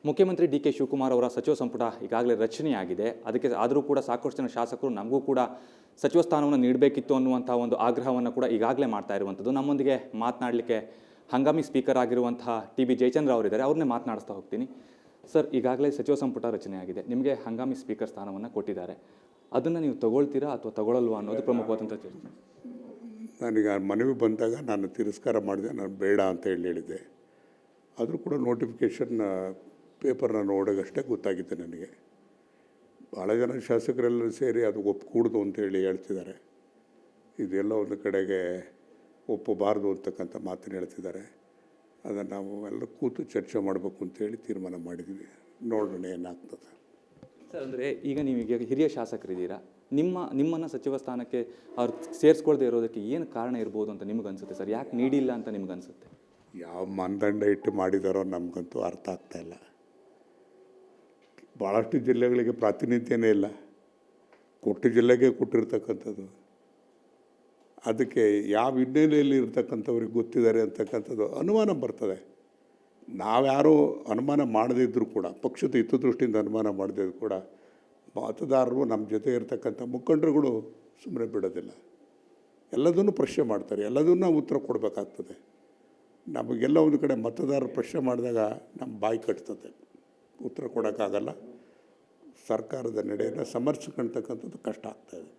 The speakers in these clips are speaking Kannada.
ಮುಖ್ಯಮಂತ್ರಿ ಡಿ ಕೆ ಶಿವಕುಮಾರ್ ಅವರ ಸಚಿವ ಸಂಪುಟ ಈಗಾಗಲೇ ರಚನೆಯಾಗಿದೆ. ಅದಕ್ಕೆ ಆದರೂ ಕೂಡ ಸಾಕಷ್ಟು ಜನ ಶಾಸಕರು ನಮಗೂ ಕೂಡ ಸಚಿವ ಸ್ಥಾನವನ್ನು ನೀಡಬೇಕಿತ್ತು ಅನ್ನುವಂಥ ಒಂದು ಆಗ್ರಹವನ್ನು ಕೂಡ ಈಗಾಗಲೇ ಮಾಡ್ತಾ ಇರುವಂಥದ್ದು. ನಮ್ಮೊಂದಿಗೆ ಮಾತನಾಡಲಿಕ್ಕೆ ಹಂಗಾಮಿ ಸ್ಪೀಕರ್ ಆಗಿರುವಂತಹ ಟಿ ಬಿ ಜಯಚಂದ್ರ ಅವರಿದ್ದಾರೆ. ಅವ್ರನ್ನೇ ಮಾತನಾಡಿಸ್ತಾ ಹೋಗ್ತೀನಿ. ಸರ್, ಈಗಾಗಲೇ ಸಚಿವ ಸಂಪುಟ ರಚನೆಯಾಗಿದೆ, ನಿಮಗೆ ಹಂಗಾಮಿ ಸ್ಪೀಕರ್ ಸ್ಥಾನವನ್ನು ಕೊಟ್ಟಿದ್ದಾರೆ. ಅದನ್ನು ನೀವು ತಗೊಳ್ತೀರಾ ಅಥವಾ ತಗೊಳ್ಳಲ್ವಾ ಅನ್ನೋದು ಪ್ರಮುಖವಾದಂಥ ಚರ್ಚೆ. ನನಗೆ ಮನವಿ ಬಂದಾಗ ನಾನು ತಿರಸ್ಕಾರ ಮಾಡಿದೆ, ನಾನು ಬೇಡ ಅಂತ ಹೇಳಿದ್ದೆ. ಆದರೂ ಕೂಡ ನೋಟಿಫಿಕೇಷನ್ ಪೇಪರ್ನ ನೋಡೋಗಷ್ಟೇ ಗೊತ್ತಾಗಿತ್ತು ನನಗೆ. ಭಾಳ ಜನ ಶಾಸಕರೆಲ್ಲರೂ ಸೇರಿ ಅದು ಒಪ್ಪಕೂಡ್ದು ಅಂತೇಳಿ ಹೇಳ್ತಿದ್ದಾರೆ. ಇದೆಲ್ಲ ಒಂದು ಕಡೆಗೆ ಒಪ್ಪಬಾರ್ದು ಅಂತಕ್ಕಂಥ ಮಾತನ್ನು ಹೇಳ್ತಿದ್ದಾರೆ. ಅದನ್ನು ನಾವು ಎಲ್ಲ ಕೂತು ಚರ್ಚೆ ಮಾಡಬೇಕು ಅಂತೇಳಿ ತೀರ್ಮಾನ ಮಾಡಿದ್ವಿ. ನೋಡೋಣ ಏನಾಗ್ತದೆ. ಸರ್, ಅಂದರೆ ಈಗ ನೀವೀಗ ಹಿರಿಯ ಶಾಸಕರಿದ್ದೀರಾ, ನಿಮ್ಮನ್ನು ಸಚಿವ ಸ್ಥಾನಕ್ಕೆ ಅವ್ರು ಸೇರಿಸ್ಕೊಳ್ದೇ ಇರೋದಕ್ಕೆ ಏನು ಕಾರಣ ಇರ್ಬೋದು ಅಂತ ನಿಮ್ಗೆ ಅನಿಸುತ್ತೆ ಸರ್? ಯಾಕೆ ನೀಡಿಲ್ಲ ಅಂತ ನಿಮ್ಗೆ ಅನಿಸುತ್ತೆ? ಯಾವ ಮಾನದಂಡ ಇಟ್ಟು ಮಾಡಿದಾರೋ ನಮಗಂತೂ ಅರ್ಥ ಆಗ್ತಾಯಿಲ್ಲ. ಭಾಳಷ್ಟು ಜಿಲ್ಲೆಗಳಿಗೆ ಪ್ರಾತಿನಿಧ್ಯನೇ ಇಲ್ಲ, ಕೊಟ್ಟು ಜಿಲ್ಲೆಗೆ ಕೊಟ್ಟಿರ್ತಕ್ಕಂಥದ್ದು. ಅದಕ್ಕೆ ಯಾವ ಹಿನ್ನೆಲೆಯಲ್ಲಿ ಇರ್ತಕ್ಕಂಥವ್ರಿಗೆ ಗೊತ್ತಿದ್ದಾರೆ ಅಂತಕ್ಕಂಥದ್ದು ಅನುಮಾನ ಬರ್ತದೆ. ನಾವ್ಯಾರೂ ಅನುಮಾನ ಮಾಡದಿದ್ದರೂ ಕೂಡ, ಪಕ್ಷದ ಹಿತದೃಷ್ಟಿಯಿಂದ ಅನುಮಾನ ಮಾಡದಿದ್ರು ಕೂಡ, ಮತದಾರರು ನಮ್ಮ ಜೊತೆ ಇರ್ತಕ್ಕಂಥ ಮುಖಂಡರುಗಳು ಸುಮ್ಮನೆ ಬಿಡೋದಿಲ್ಲ. ಎಲ್ಲದನ್ನೂ ಪ್ರಶ್ನೆ ಮಾಡ್ತಾರೆ, ಎಲ್ಲದನ್ನೂ ಉತ್ತರ ಕೊಡಬೇಕಾಗ್ತದೆ. ನಮಗೆಲ್ಲ ಒಂದು ಕಡೆ ಮತದಾರರು ಪ್ರಶ್ನೆ ಮಾಡಿದಾಗ ನಮ್ಮ ಬಾಯಿ ಕಟ್ತದೆ, ಉತ್ತರ ಕೊಡೋಕ್ಕಾಗಲ್ಲ. ಸರ್ಕಾರದ ನಡೆಯನ್ನು ಸಮರ್ಥಿಸ್ಕೊಳ್ತಕ್ಕಂಥದ್ದು ಕಷ್ಟ ಆಗ್ತಾಯಿದೆ.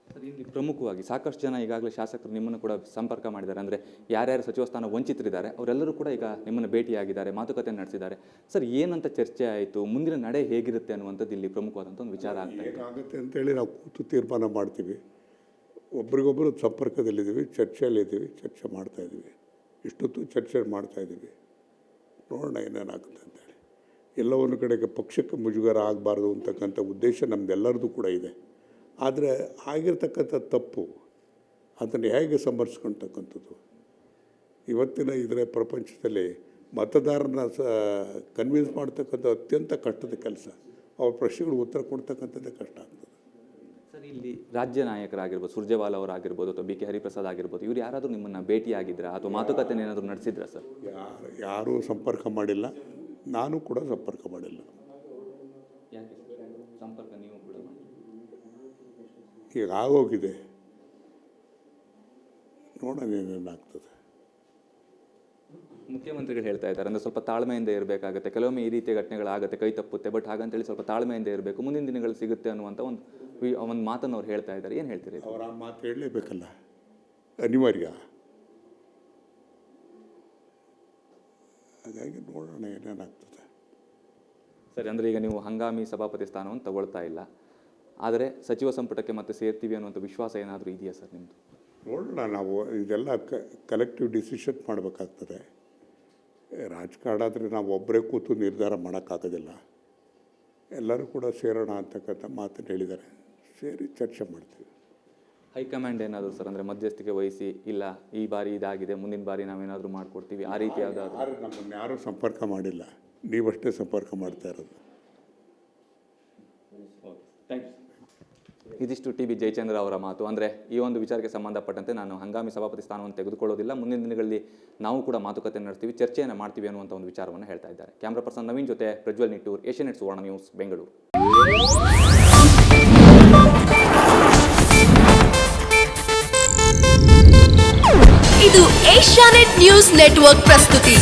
ಸರ್, ಇಲ್ಲಿ ಪ್ರಮುಖವಾಗಿ ಸಾಕಷ್ಟು ಜನ ಈಗಾಗಲೇ ಶಾಸಕರು ನಿಮ್ಮನ್ನು ಕೂಡ ಸಂಪರ್ಕ ಮಾಡಿದ್ದಾರೆ. ಅಂದರೆ ಯಾರ್ಯಾರು ಸಚಿವ ಸ್ಥಾನ ವಂಚಿತರಿದ್ದಾರೆ ಅವರೆಲ್ಲರೂ ಕೂಡ ಈಗ ನಿಮ್ಮನ್ನು ಭೇಟಿಯಾಗಿದ್ದಾರೆ, ಮಾತುಕತೆ ನಡೆಸಿದ್ದಾರೆ. ಸರ್, ಏನಂತ ಚರ್ಚೆ ಆಯಿತು, ಮುಂದಿನ ನಡೆ ಹೇಗಿರುತ್ತೆ ಅನ್ನುವಂಥದ್ದು ಇಲ್ಲಿ ಪ್ರಮುಖವಾದಂಥ ಒಂದು ವಿಚಾರ ಆಗ್ತದೆ. ಏನಾಗುತ್ತೆ ಅಂತೇಳಿ ನಾವು ಕೂತು ತೀರ್ಮಾನ ಮಾಡ್ತೀವಿ. ಒಬ್ರಿಗೊಬ್ಬರು ಸಂಪರ್ಕದಲ್ಲಿದ್ದೀವಿ, ಚರ್ಚೆಯಲ್ಲಿದ್ದೀವಿ, ಚರ್ಚೆ ಮಾಡ್ತಾಯಿದ್ದೀವಿ. ಇಷ್ಟೊತ್ತು ಚರ್ಚೆ ಮಾಡ್ತಾಯಿದ್ದೀವಿ. ನೋಡೋಣ ಏನೇನಾಗುತ್ತೆ ಅಂತೇಳಿ. ಎಲ್ಲ ಒಂದು ಕಡೆಗೆ ಪಕ್ಷಕ್ಕೆ ಮುಜುಗರ ಆಗಬಾರ್ದು ಅಂತಕ್ಕಂಥ ಉದ್ದೇಶ ನಮ್ಮದೆಲ್ಲರದು ಕೂಡ ಇದೆ. ಆದರೆ ಆಗಿರ್ತಕ್ಕಂಥ ತಪ್ಪು ಅದನ್ನು ಹೇಗೆ ಸಮರ್ಸ್ಕೊಳ್ತಕ್ಕಂಥದ್ದು, ಇವತ್ತಿನ ಇದರ ಪ್ರಪಂಚದಲ್ಲಿ ಮತದಾರನ ಕನ್ವಿನ್ಸ್ ಮಾಡ್ತಕ್ಕಂಥ ಅತ್ಯಂತ ಕಷ್ಟದ ಕೆಲಸ. ಅವ್ರ ಪ್ರಶ್ನೆಗಳು ಉತ್ತರ ಕೊಡ್ತಕ್ಕಂಥದ್ದೇ ಕಷ್ಟ ಆಗ್ತದೆ. ಸರ್, ಇಲ್ಲಿ ರಾಜ್ಯ ನಾಯಕರಾಗಿರ್ಬೋದು, ಸುರ್ಜೇವಾಲಾ ಅವರಾಗಿರ್ಬೋದು ಅಥವಾ ಬಿ ಕೆ ಹರಿಪ್ರಸಾದ್ ಆಗಿರ್ಬೋದು, ಇವ್ರು ಯಾರಾದರೂ ನಿಮ್ಮನ್ನು ಭೇಟಿಯಾಗಿದ್ರಾ ಅಥವಾ ಮಾತುಕತೆ ಏನಾದರೂ ನಡೆಸಿದ್ರಾ ಸರ್? ಯಾರೂ ಸಂಪರ್ಕ ಮಾಡಿಲ್ಲ, ನಾನು ಕೂಡ ಸಂಪರ್ಕ ಮಾಡಿಲ್ಲ. ಯಾಕೆ ಸಂಪರ್ಕ ನೀವು ಕೂಡ ಮಾಡಿ? ಈಗ ಆಗೋಗಿದೆ, ನೋಡೋಣ ಏನೇನಾಗ್ತದೆ. ಮುಖ್ಯಮಂತ್ರಿಗಳು ಹೇಳ್ತಾ ಇದ್ದಾರೆ, ಅಂದರೆ ಸ್ವಲ್ಪ ತಾಳ್ಮೆಯಿಂದ ಇರಬೇಕಾಗುತ್ತೆ. ಕೆಲವೊಮ್ಮೆ ಈ ರೀತಿಯ ಘಟನೆಗಳಾಗುತ್ತೆ, ಕೈ ತಪ್ಪುತ್ತೆ. ಬಟ್ ಹಾಗಂತೇಳಿ ಸ್ವಲ್ಪ ತಾಳ್ಮೆಯಿಂದ ಇರಬೇಕು, ಮುಂದಿನ ದಿನಗಳು ಸಿಗುತ್ತೆ ಅನ್ನುವಂಥ ಒಂದು ಮಾತನ್ನು ಅವ್ರು ಹೇಳ್ತಾ ಇದ್ದಾರೆ. ಏನು ಹೇಳ್ತೀರಿ? ಅವ್ರು ಆ ಮಾತು ಹೇಳಲೇಬೇಕಲ್ಲ, ಅನಿವಾರ್ಯ. ಹಾಗಾಗಿ ನೋಡೋಣ ಏನೇನಾಗ್ತದೆ. ಸರಿ, ಅಂದರೆ ಈಗ ನೀವು ಹಂಗಾಮಿ ಸಭಾಪತಿ ಸ್ಥಾನವನ್ನು ತಗೊಳ್ತಾ ಇಲ್ಲ, ಆದರೆ ಸಚಿವ ಸಂಪುಟಕ್ಕೆ ಮತ್ತೆ ಸೇರ್ತೀವಿ ಅನ್ನುವಂಥ ವಿಶ್ವಾಸ ಏನಾದರೂ ಇದೆಯಾ ಸರ್ ನಿಮ್ಮದು? ನೋಡೋಣ, ನಾವು ಇದೆಲ್ಲ ಕಲೆಕ್ಟಿವ್ ಡಿಸಿಷನ್ ಮಾಡಬೇಕಾಗ್ತದೆ. ರಾಜಕಾರಣ ಆದರೆ ನಾವು ಒಬ್ಬರೇ ಕೂತು ನಿರ್ಧಾರ ಮಾಡೋಕ್ಕಾಗೋದಿಲ್ಲ. ಎಲ್ಲರೂ ಕೂಡ ಸೇರೋಣ ಅಂತಕ್ಕಂಥ ಮಾತನ್ನು ಹೇಳಿದ್ದಾರೆ. ಸೇರಿ ಚರ್ಚೆ ಮಾಡ್ತೀವಿ. ಹೈಕಮಾಂಡ್ ಏನಾದರೂ ಸರ್, ಅಂದರೆ ಮಧ್ಯಸ್ಥಿಕೆ ವಹಿಸಿ, ಇಲ್ಲ ಈ ಬಾರಿ ಇದಾಗಿದೆ, ಮುಂದಿನ ಬಾರಿ ನಾವೇನಾದರೂ ಮಾಡಿಕೊಡ್ತೀವಿ, ಆ ರೀತಿ ಯಾವುದಾದ್ರು? ನಮ್ಮನ್ನು ಯಾರೂ ಸಂಪರ್ಕ ಮಾಡಿಲ್ಲ, ನೀವಷ್ಟೇ ಸಂಪರ್ಕ ಮಾಡ್ತಾ ಇರೋದು. Thank you. ಇದಿಷ್ಟು ಟಿ ಬಿ ಜಯಚಂದ್ರ ಅವರ ಮಾತು. ಅಂದರೆ ಈ ಒಂದು ವಿಚಾರಕ್ಕೆ ಸಂಬಂಧಪಟ್ಟಂತೆ ನಾನು ಹಂಗಾಮಿ ಸಭಾಪತಿ ಸ್ಥಾನವನ್ನು ತೆಗೆದುಕೊಳ್ಳೋದಿಲ್ಲ, ಮುಂದಿನ ದಿನಗಳಲ್ಲಿ ನಾವು ಕೂಡ ಮಾತುಕತೆ ನಡೆಸ್ತೀವಿ, ಚರ್ಚೆಯನ್ನು ಮಾಡ್ತೀವಿ ಅನ್ನುವಂಥ ಒಂದು ವಿಚಾರವನ್ನು ಹೇಳ್ತಾ ಇದ್ದಾರೆ. ಕ್ಯಾಮ್ರಾ ಪರ್ಸನ್ ನವೀನ್ ಜೊತೆ ಪ್ರಜ್ವಲ್ ನಿಟ್ಟೂರ್, ಏಷ್ಯಾನೆಟ್ ಸುವರ್ಣ ನ್ಯೂಸ್, ಬೆಂಗಳೂರು. ಇದು ಏಷ್ಯಾನೆಟ್ ನ್ಯೂಸ್ ನೆಟ್ವರ್ಕ್ ಪ್ರಸ್ತುತಿ.